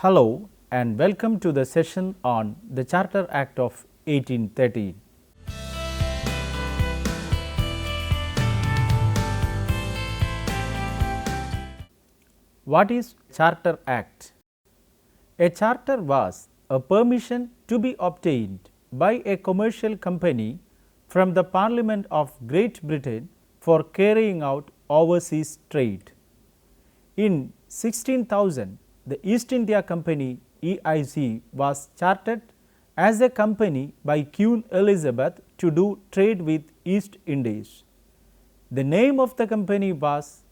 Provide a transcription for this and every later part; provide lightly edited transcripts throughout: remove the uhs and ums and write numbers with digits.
Hello and welcome to the session on the Charter Act of 1813. What is Charter Act? A charter was a permission to be obtained by a commercial company from the Parliament of Great Britain for carrying out overseas trade. In 16,000, the East India Company (EIC) was chartered as a company by Queen Elizabeth to do trade with East Indies. The name of the company was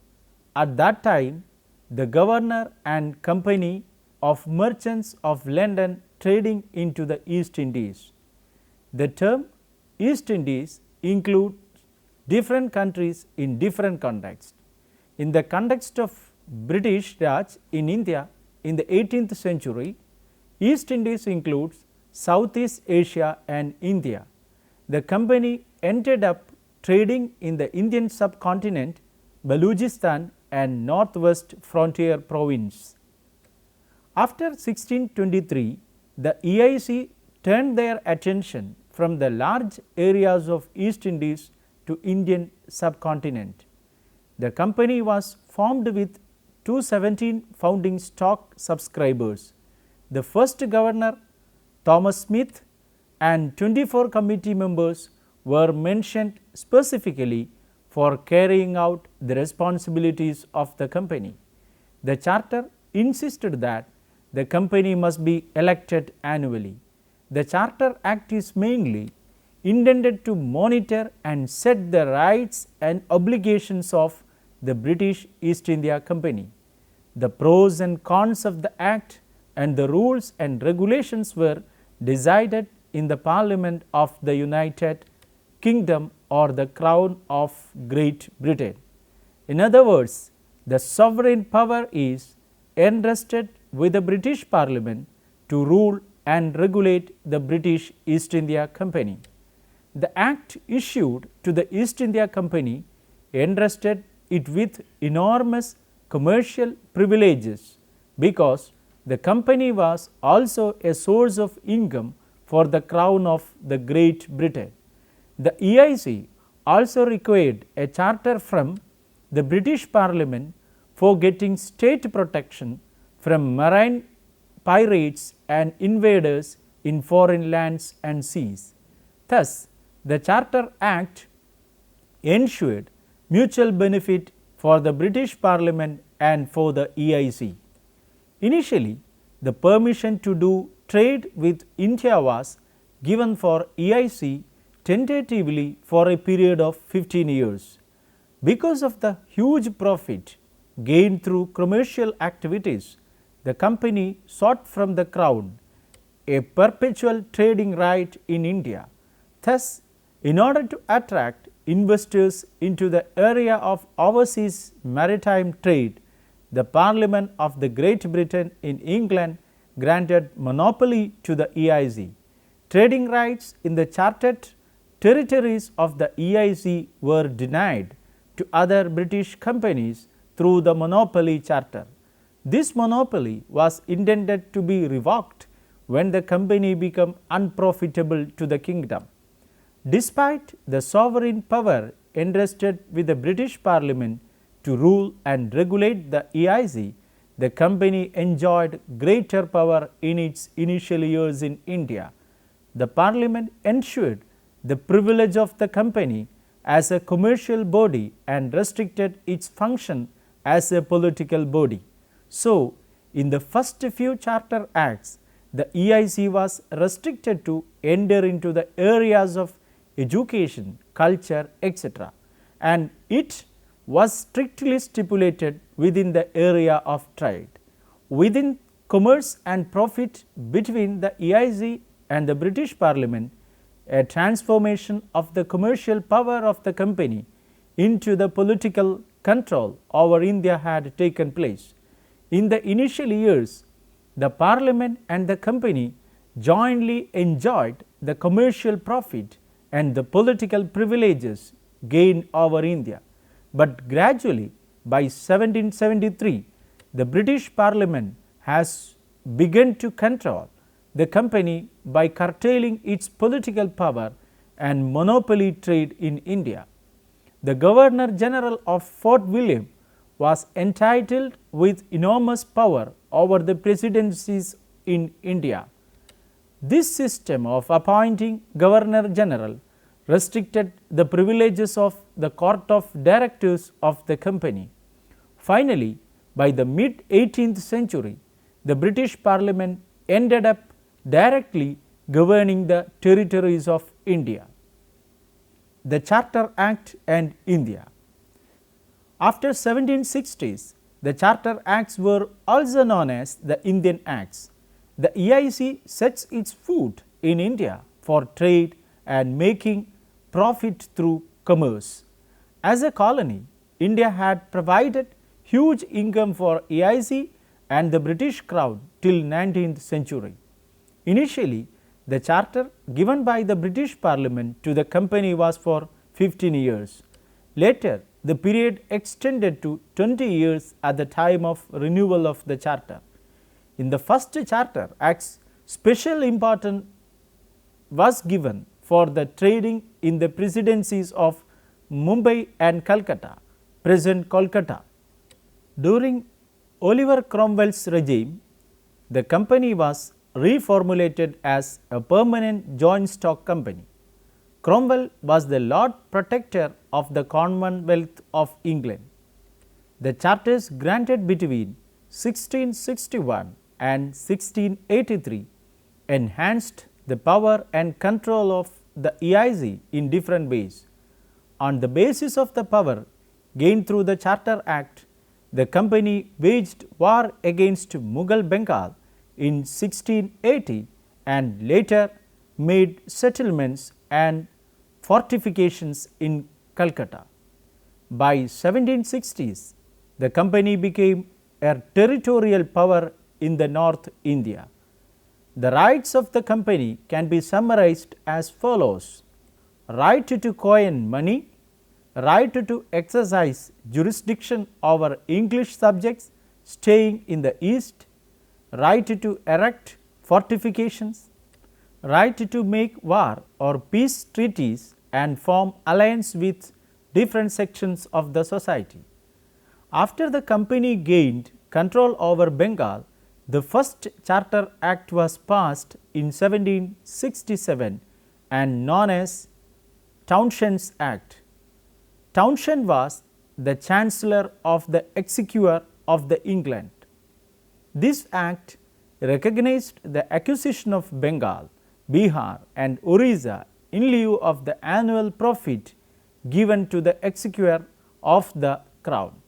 at that time the Governor and Company of Merchants of London trading into the East Indies. The term East Indies includes different countries in different contexts. In the context of British Raj in India in the 18th century, East Indies includes Southeast Asia and India. The company ended up trading in the Indian subcontinent, Baluchistan and Northwest Frontier Province. After 1623, the EIC turned their attention from the large areas of East Indies to Indian subcontinent. The company was formed with 217 founding stock subscribers. The first governor, Thomas Smith, and 24 committee members were mentioned specifically for carrying out the responsibilities of the company. The charter insisted that the company must be elected annually. The Charter Act is mainly intended to monitor and set the rights and obligations of the British East India Company. The pros and cons of the Act and the rules and regulations were decided in the Parliament of the United Kingdom or the Crown of Great Britain. In other words, the sovereign power is entrusted with the British Parliament to rule and regulate the British East India Company. The Act issued to the East India Company entrusted it with enormous commercial privileges because the company was also a source of income for the Crown of the Great Britain. The EIC also required a charter from the British Parliament for getting state protection from marine pirates and invaders in foreign lands and seas. Thus, the Charter Act ensured mutual benefit for the British Parliament and for the EIC. Initially, the permission to do trade with India was given for EIC tentatively for a period of 15 years. Because of the huge profit gained through commercial activities, the company sought from the Crown a perpetual trading right in India. Thus, in order to attract investors into the area of overseas maritime trade, the Parliament of the Great Britain in England granted monopoly to the EIC. Trading rights in the chartered territories of the EIC were denied to other British companies through the monopoly charter. This monopoly was intended to be revoked when the company became unprofitable to the kingdom. Despite the sovereign power entrusted with the British Parliament to rule and regulate the EIC, the company enjoyed greater power in its initial years in India. The Parliament ensured the privilege of the company as a commercial body and restricted its function as a political body. So, in the first few Charter Acts, the EIC was restricted to enter into the areas of education, culture, etc., and it was strictly stipulated within the area of trade. Within commerce and profit between the EIC and the British Parliament, a transformation of the commercial power of the company into the political control over India had taken place. In the initial years, the Parliament and the company jointly enjoyed the commercial profit and the political privileges gained over India, but gradually by 1773 the British Parliament has began to control the company by curtailing its political power and monopoly trade in India. The Governor General of Fort William was entitled with enormous power over the presidencies in India. This system of appointing Governor General restricted the privileges of the Court of Directors of the company. Finally, by the mid 18th century, the British Parliament ended up directly governing the territories of India. The Charter Act and India. After 1760s, the Charter Acts were also known as the Indian Acts. The EIC sets its foot in India for trade and making profit through commerce. As a colony, India had provided huge income for EIC and the British Crown till 19th century. Initially, the charter given by the British Parliament to the company was for 15 years. Later, the period extended to 20 years at the time of renewal of the charter. In the first Charter Acts, special importance was given for the trading in the presidencies of Mumbai and Calcutta, present Kolkata. During Oliver Cromwell's regime, the company was reformulated as a permanent joint stock company. Cromwell was the Lord Protector of the Commonwealth of England. The charters granted between 1661 and 1683 enhanced the power and control of the EIC in different ways. On the basis of the power gained through the Charter Act, the company waged war against Mughal Bengal in 1680 and later made settlements and fortifications in Calcutta. By 1760s, the company became a territorial power in the North India. The rights of the company can be summarized as follows: right to coin money, right to exercise jurisdiction over English subjects staying in the East, right to erect fortifications, right to make war or peace treaties and form alliance with different sections of the society. After the company gained control over Bengal, the first Charter Act was passed in 1767 and known as Townshend's Act. Townshend was the Chancellor of the Exchequer of the England. This act recognized the acquisition of Bengal, Bihar and Orissa in lieu of the annual profit given to the exchequer of the crown.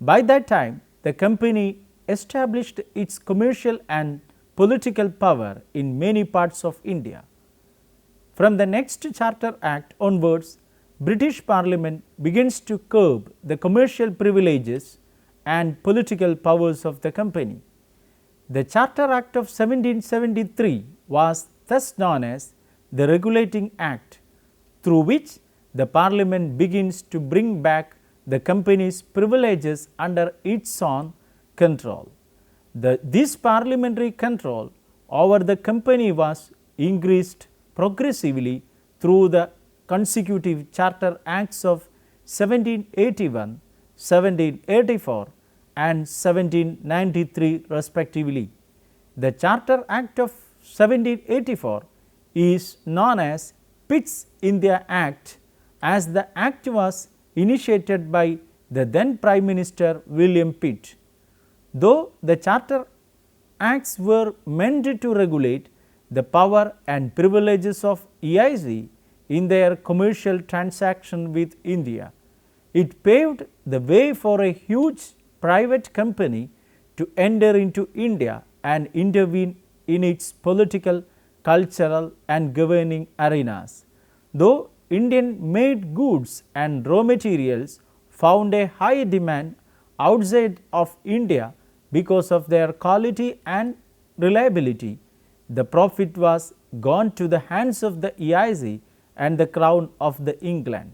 By that time, the company established its commercial and political power in many parts of India. From the next Charter Act onwards, British Parliament begins to curb the commercial privileges and political powers of the company. The Charter Act of 1773 was thus known as the Regulating Act, through which the Parliament begins to bring back the company's privileges under its own control. This parliamentary control over the company was increased progressively through the consecutive Charter Acts of 1781, 1784 and 1793 respectively. The Charter Act of 1784 is known as Pitt's India Act, as the act was initiated by the then Prime Minister William Pitt. Though the Charter Acts were meant to regulate the power and privileges of EIC in their commercial transaction with India, it paved the way for a huge private company to enter into India and intervene in its political, cultural and governing arenas. Though Indian made goods and raw materials found a high demand outside of India because of their quality and reliability, the profit was gone to the hands of the EIC and the Crown of the England.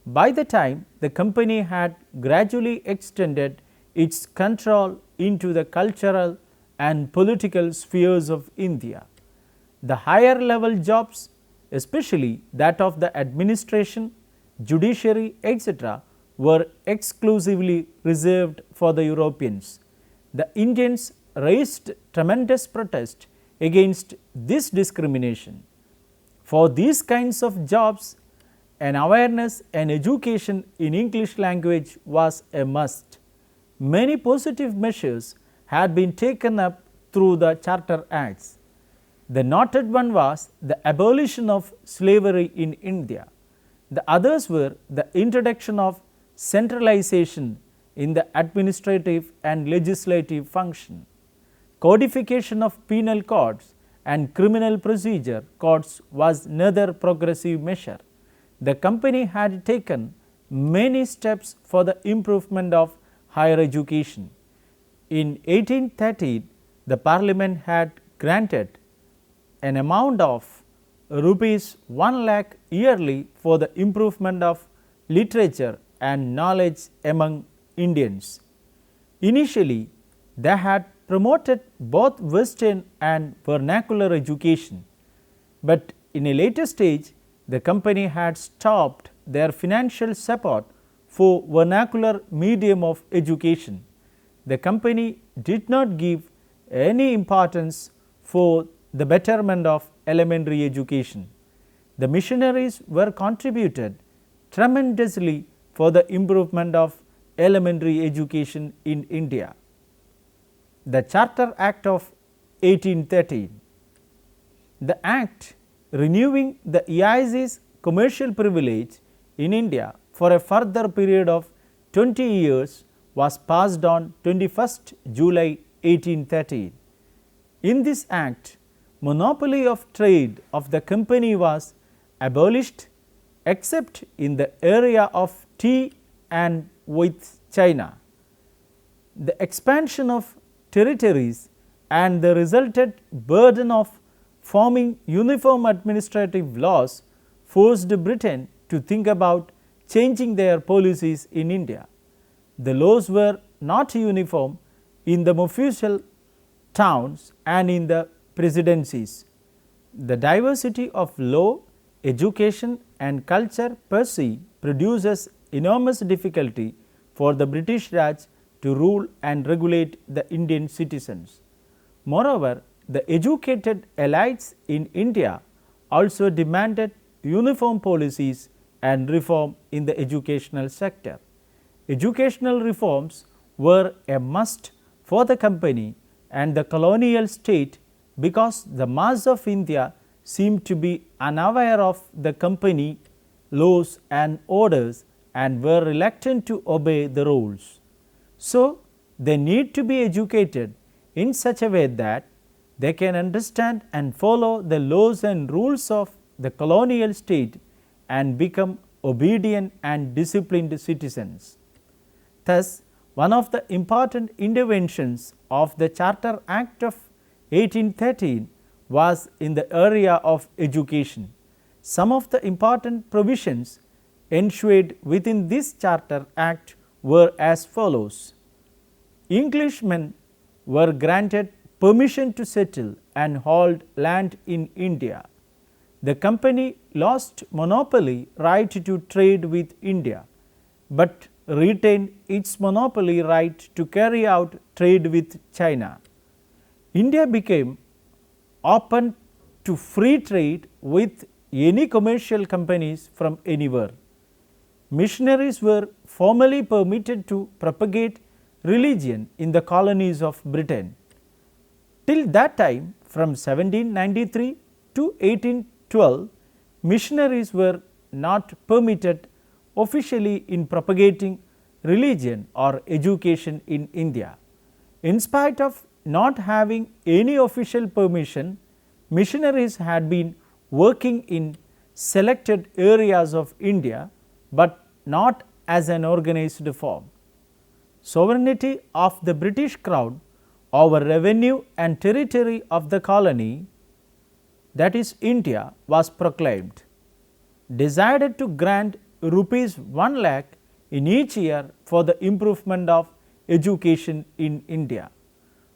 By the time the company had gradually extended its control into the cultural and political spheres of India. The higher level jobs, especially that of the administration, judiciary, etc., were exclusively reserved for the Europeans. The Indians raised tremendous protest against this discrimination. For these kinds of jobs, an awareness and education in English language was a must. Many positive measures had been taken up through the Charter Acts. The noted one was the abolition of slavery in India. The others were the introduction of centralization in the administrative and legislative function, codification of penal codes and criminal procedure codes was another progressive measure. The company had taken many steps for the improvement of higher education. In 1813, the Parliament had granted an amount of rupees 1 lakh yearly for the improvement of literature and knowledge among Indians. Initially, they had promoted both Western and vernacular education, but in a later stage, the company had stopped their financial support for vernacular medium of education. The company did not give any importance for the betterment of elementary education. The missionaries were contributed tremendously for the improvement of elementary education in India. The Charter Act of 1813. The Act renewing the EIC's commercial privilege in India for a further period of 20 years was passed on 21st July 1813. In this Act, monopoly of trade of the company was abolished except in the area of tea and with China. The expansion of territories and the resultant burden of forming uniform administrative laws forced Britain to think about changing their policies in India. The laws were not uniform in the official towns and in the presidencies. The diversity of law, education and culture per se produces enormous difficulty for the British Raj to rule and regulate the Indian citizens. Moreover, the educated elites in India also demanded uniform policies and reform in the educational sector. Educational reforms were a must for the company and the colonial state because the mass of India seemed to be unaware of the company laws and orders and were reluctant to obey the rules. So, they need to be educated in such a way that they can understand and follow the laws and rules of the colonial state and become obedient and disciplined citizens. Thus, one of the important interventions of the Charter Act of 1813 was in the area of education. Some of the important provisions enshrined within this Charter Act were as follows. Englishmen were granted permission to settle and hold land in India. The company lost monopoly right to trade with India, but retained its monopoly right to carry out trade with China. India became open to free trade with any commercial companies from anywhere. Missionaries were formally permitted to propagate religion in the colonies of Britain. Till that time, from 1793 to 1812, missionaries were not permitted officially in propagating religion or education in India. In spite of not having any official permission, missionaries had been working in selected areas of India, but not as an organized form. Sovereignty of the British Crown over revenue and territory of the colony, that is India, was proclaimed. Decided to grant rupees 1 lakh in each year for the improvement of education in India.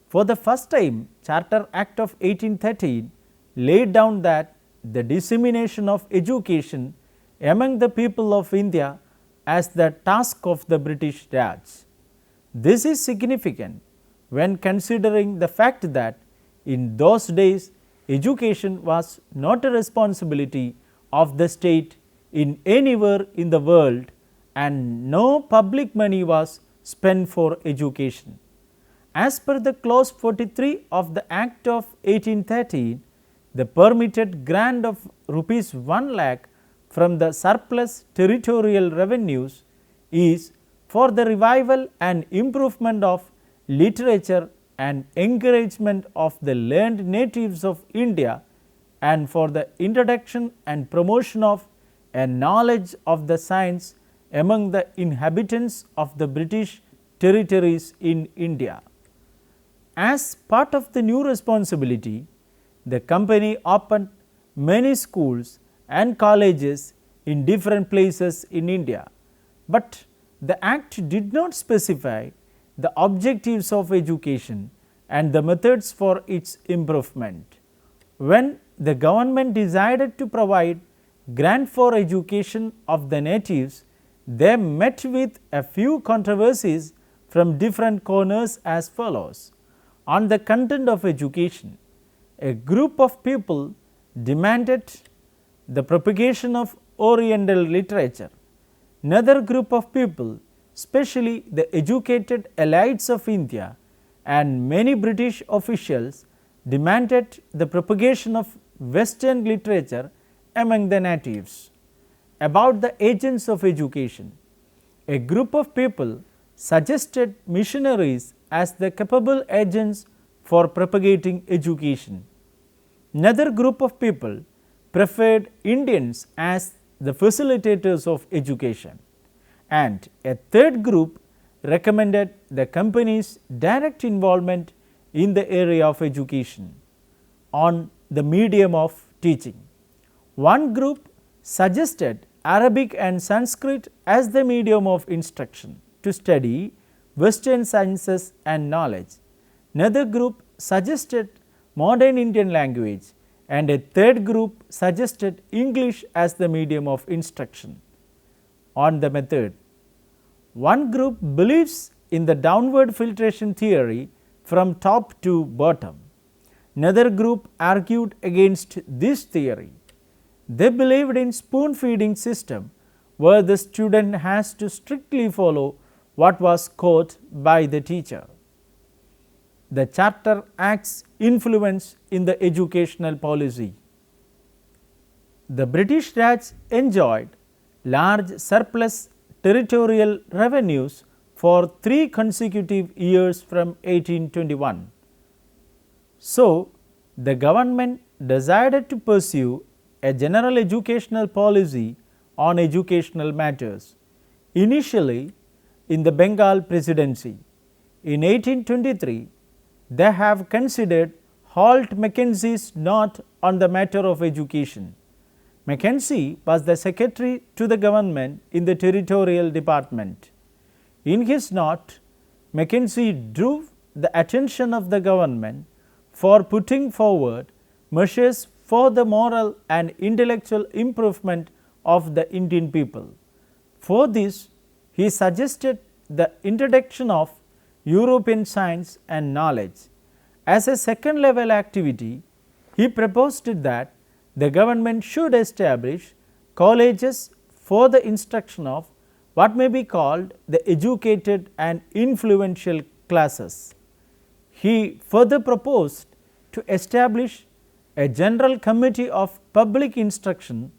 For the first time, Charter Act of 1813 laid down that the dissemination of education among the people of India as the task of the British Raj. This is significant when considering the fact that in those days education was not a responsibility of the state in anywhere in the world and no public money was spent for education. As per the clause 43 of the Act of 1813, the permitted grant of rupees 1 lakh from the surplus territorial revenues is for the revival and improvement of literature and encouragement of the learned natives of India and for the introduction and promotion of a knowledge of the science among the inhabitants of the British territories in India. As part of the new responsibility, the company opened many schools and colleges in different places in India, but the Act did not specify the objectives of education and the methods for its improvement. When the government decided to provide grant for education of the natives, they met with a few controversies from different corners as follows. On the content of education, a group of people demanded the propagation of Oriental literature. Another group of people, especially the educated elites of India and many British officials, demanded the propagation of Western literature among the natives. About the agents of education, a group of people suggested missionaries as the capable agents for propagating education. Another group of people preferred Indians as the facilitators of education, and a third group recommended the company's direct involvement in the area of education on the medium of teaching. One group suggested Arabic and Sanskrit as the medium of instruction to study Western sciences and knowledge. Another group suggested modern Indian language, and a third group suggested English as the medium of instruction. On the method, one group believes in the downward filtration theory from top to bottom. Another group argued against this theory. They believed in spoon feeding system where the student has to strictly follow what was quoted by the teacher. The Charter Act's influence in the educational policy. The British Raj enjoyed large surplus territorial revenues for 3 consecutive years from 1821. So, the government decided to pursue a general educational policy on educational matters. Initially, in the Bengal Presidency, in 1823, they have considered Holt Mackenzie's note on the matter of education. Mackenzie was the secretary to the government in the territorial department. In his note, Mackenzie drew the attention of the government for putting forward measures for the moral and intellectual improvement of the Indian people. For this, he suggested the introduction of European science and knowledge. As a second level activity, he proposed that the government should establish colleges for the instruction of what may be called the educated and influential classes. He further proposed to establish a general committee of public instruction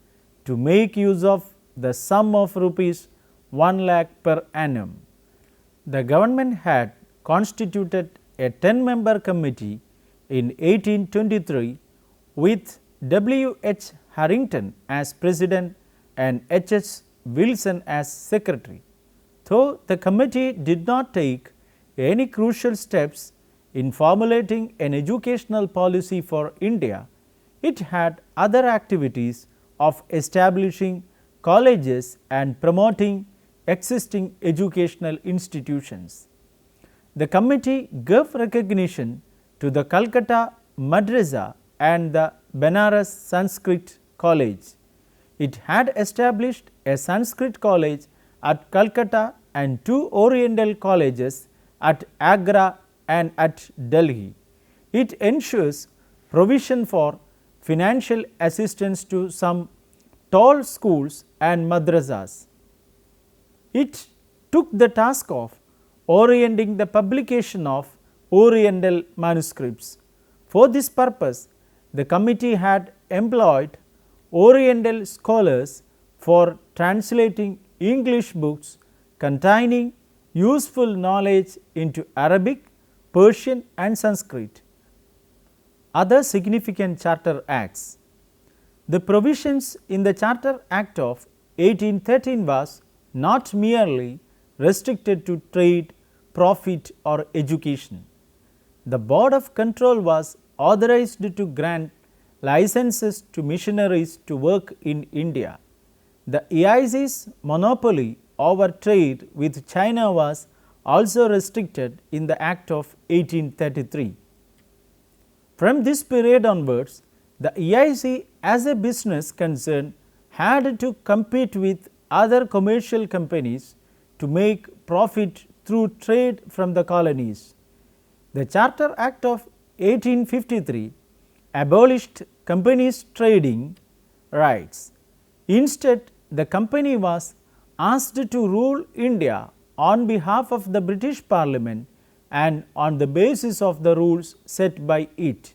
to make use of the sum of rupees 1 lakh per annum. The government had constituted a 10-member committee in 1823 with W. H. Harrington as president and H. S. Wilson as secretary. Though the committee did not take any crucial steps in formulating an educational policy for India, it had other activities of establishing colleges and promoting existing educational institutions. the committee gave recognition to the Calcutta Madrasa and the Benares Sanskrit College. It had established a Sanskrit college at Calcutta and two Oriental colleges at Agra and at Delhi. It ensures provision for financial assistance to some tall schools and madrasas. It took the task of orienting the publication of Oriental manuscripts. For this purpose, the committee had employed Oriental scholars for translating English books containing useful knowledge into Arabic, Persian and Sanskrit. Other significant Charter Acts. The provisions in the Charter Act of 1813 was not merely restricted to trade, profit or education. The Board of Control was authorized to grant licenses to missionaries to work in India. The EIC's monopoly over trade with China was also restricted in the Act of 1833. From this period onwards, the EIC as a business concern had to compete with other commercial companies to make profit through trade from the colonies. The Charter Act of 1853 abolished companies' trading rights. Instead, the company was asked to rule India on behalf of the British Parliament and on the basis of the rules set by it.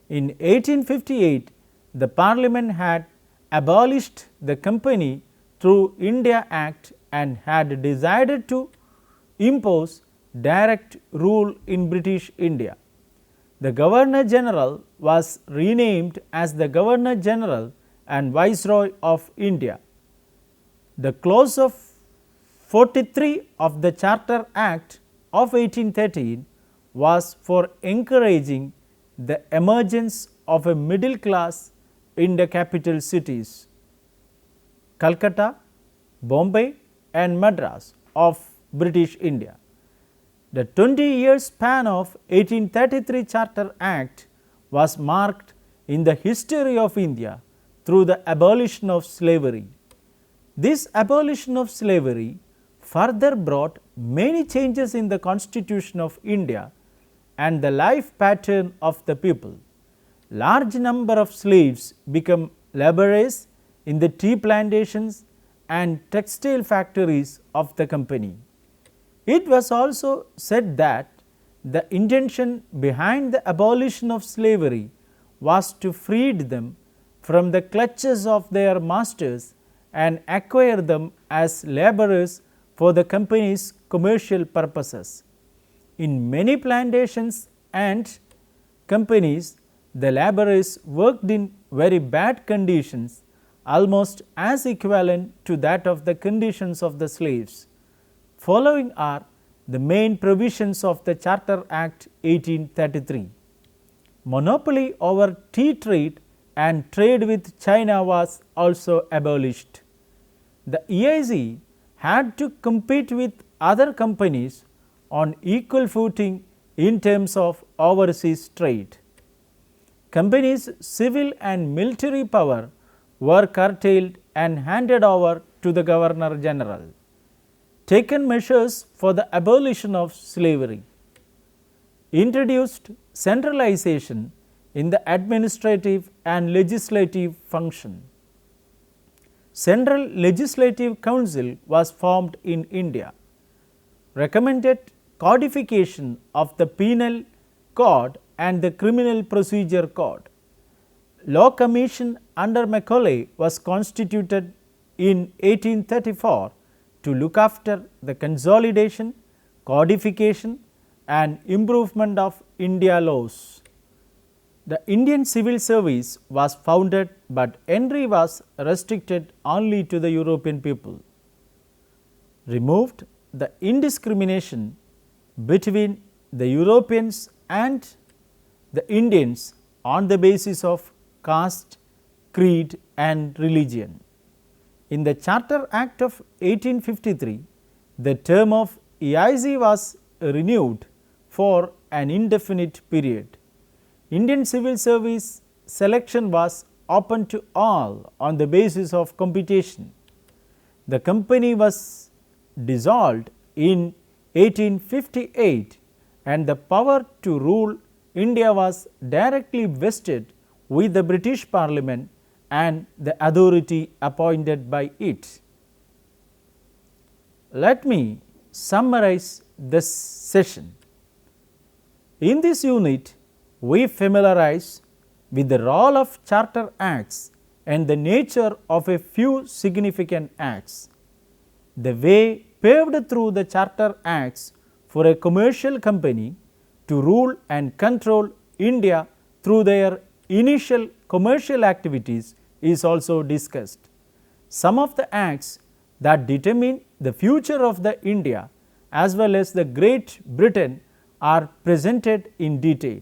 In 1858, the Parliament had abolished the company through India Act and had decided to impose direct rule in British India. The Governor General was renamed as the Governor General and Viceroy of India. The clause of 43 of the Charter Act of 1813 was for encouraging the emergence of a middle class in the capital cities, Calcutta, Bombay and Madras of British India. The 20-year span of 1833 Charter Act was marked in the history of India through the abolition of slavery. This abolition of slavery further brought many changes in the Constitution of India and the life pattern of the people. Large number of slaves became laborers in the tea plantations and textile factories of the company. It was also said that the intention behind the abolition of slavery was to free them from the clutches of their masters and acquire them as laborers for the company's commercial purposes. In many plantations and companies, the laborers worked in very bad conditions, almost as equivalent to that of the conditions of the slaves. Following are the main provisions of the Charter Act 1833. Monopoly over tea trade and trade with China was also abolished. The EIC had to compete with other companies on equal footing in terms of overseas trade. Companies' civil and military power were curtailed and handed over to the Governor General. Taken measures for the abolition of slavery. Introduced centralization in the administrative and legislative function. Central Legislative Council was formed in India. Recommended codification of the Penal Code and the Criminal Procedure Code. Law Commission under Macaulay was constituted in 1834 to look after the consolidation, codification and improvement of India laws. The Indian Civil Service was founded, but entry was restricted only to the European people. Removed the indiscrimination between the Europeans and the Indians on the basis of caste, creed and religion. In the Charter Act of 1853, the term of EIC was renewed for an indefinite period. Indian civil service selection was open to all on the basis of competition. The company was dissolved in 1858 and the power to rule India was directly vested with the British Parliament and the authority appointed by it. Let me summarize this session. In this unit, we familiarize with the role of Charter Acts and the nature of a few significant acts. The way paved through the Charter Acts for a commercial company to rule and control India through their initial commercial activities is also discussed. Some of the acts that determine the future of the India as well as the Great Britain are presented in detail.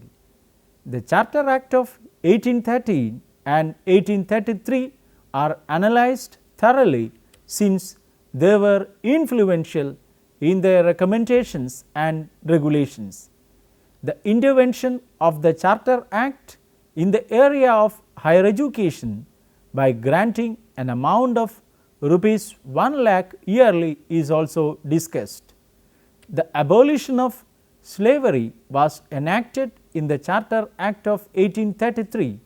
The Charter Act of 1813 and 1833 are analyzed thoroughly since they were influential in their recommendations and regulations. The intervention of the Charter Act in the area of higher education by granting an amount of rupees 1 lakh yearly is also discussed. The abolition of slavery was enacted in the Charter Act of 1833,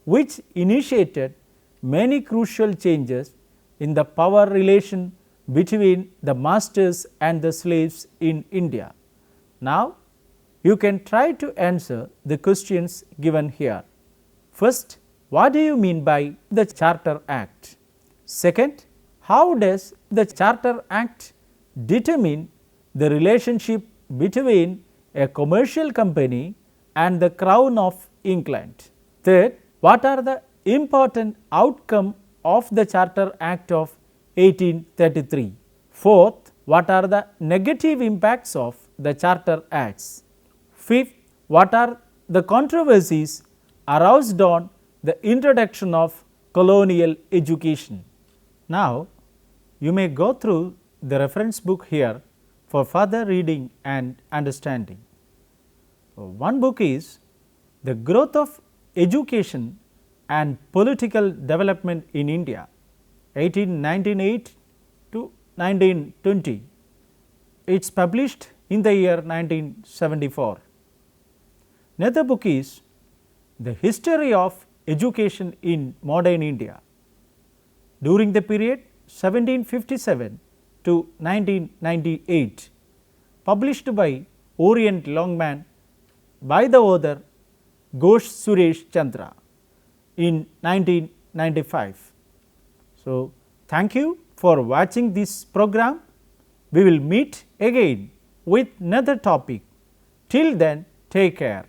which initiated many crucial changes in the power relation between the masters and the slaves in India. Now, you can try to answer the questions given here. First, what do you mean by the Charter Act? Second, how does the Charter Act determine the relationship between a commercial company and the Crown of England? Third, what are the important outcomes of the Charter Act of 1833? Fourth, what are the negative impacts of the Charter Acts? Fifth, what are the controversies aroused on the introduction of colonial education? Now, you may go through the reference book here for further reading and understanding. One book is The Growth of Education and Political Development in India, 1898 to 1920. It is published in the year 1974. Another book is The History of Education in Modern India during the period 1757 to 1998, published by Orient Longman by the author Ghosh Suresh Chandra in 1995. So, thank you for watching this program. We will meet again with another topic. Till then, take care.